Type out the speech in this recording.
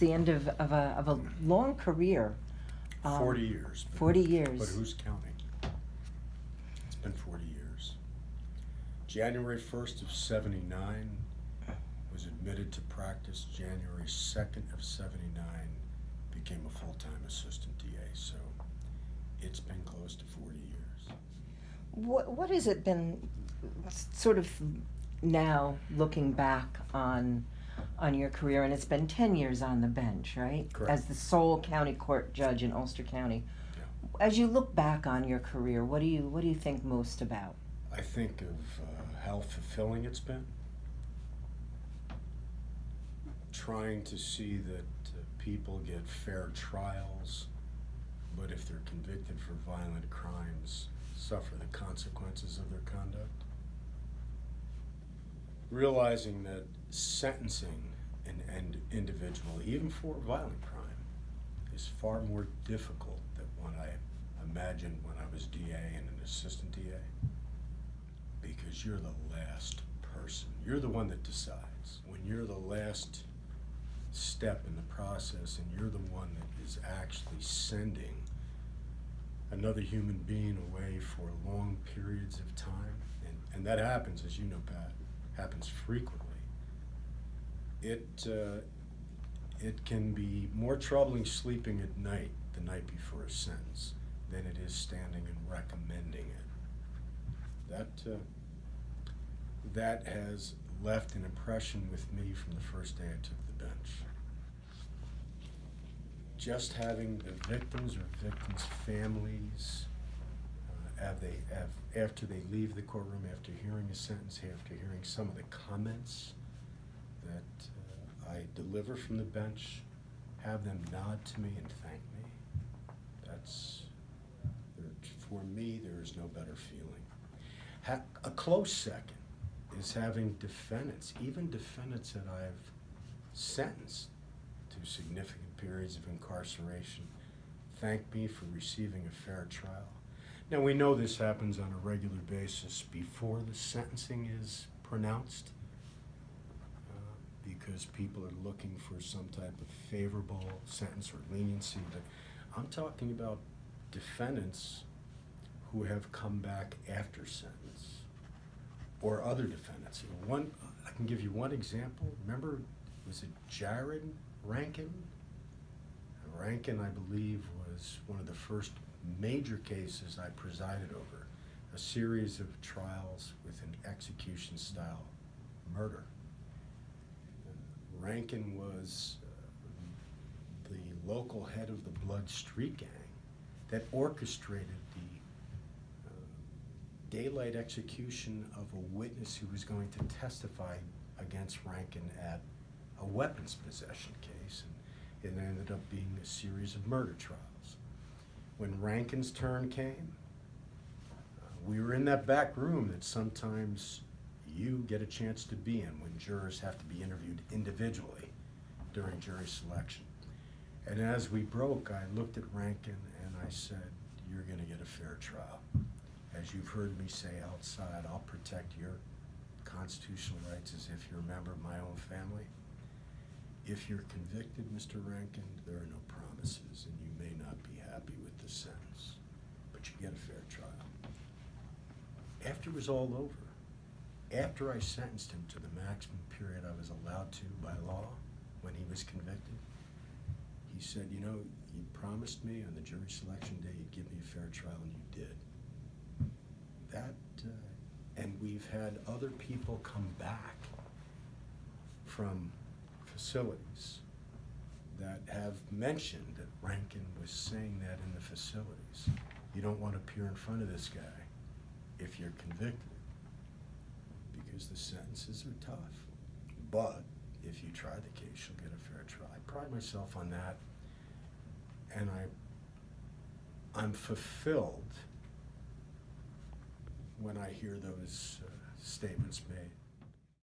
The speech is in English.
the end of a long career. 40 years. 40 years. But who's counting? It's been 40 years. January 1st of 79, was admitted to practice. January 2nd of 79, became a full-time assistant DA. So it's been close to 40 years. What has it been, sort of now looking back on your career, and it's been 10 years on the bench, right? Correct. As the sole county court judge in Ulster County. Yeah. As you look back on your career, what do you think most about? I think of how fulfilling it's been. Trying to see that people get fair trials, but if they're convicted for violent crimes, suffer the consequences of their conduct. Realizing that sentencing an individual, even for violent crime, is far more difficult than what I imagined when I was DA and an assistant DA. Because you're the last person. You're the one that decides. When you're the last step in the process and you're the one that is actually sending another human being away for long periods of time, and that happens, as you know, Pat, happens frequently. It can be more troubling sleeping at night the night before a sentence than it is standing and recommending it. That has left an impression with me from the first day I took the bench. Just having the victims or victims' families, after they leave the courtroom, after hearing a sentence, after hearing some of the comments that I deliver from the bench, have them nod to me and thank me. For me, there is no better feeling. A close second is having defendants, even defendants that I've sentenced to significant periods of incarceration, thank me for receiving a fair trial. Now, we know this happens on a regular basis before the sentencing is pronounced, because people are looking for some type of favorable sentence or leniency. But I'm talking about defendants who have come back after sentence, or other defendants. I can give you one example. Remember, was it Jared Rankin? Rankin, I believe, was one of the first major cases I presided over, a series of trials with an execution-style murder. Rankin was the local head of the Blood Street Gang that orchestrated the daylight execution of a witness who was going to testify against Rankin at a weapons possession case, and it ended up being a series of murder trials. When Rankin's turn came, we were in that back room that sometimes you get a chance to be in when jurors have to be interviewed individually during jury selection. And as we broke, I looked at Rankin and I said, "You're going to get a fair trial. As you've heard me say outside, I'll protect your constitutional rights as if you're a member of my own family. If you're convicted, Mr. Rankin, there are no promises, and you may not be happy with the sentence, but you get a fair trial." After it was all over, after I sentenced him to the maximum period I was allowed to by law when he was convicted, he said, "You know, you promised me on the jury selection day you'd give me a fair trial, and you did." And we've had other people come back from facilities that have mentioned that Rankin was saying that in the facilities. You don't want to appear in front of this guy if you're convicted, because the sentences are tough. But if you try the case, you'll get a fair trial. I pride myself on that, and I'm fulfilled when I hear those statements made.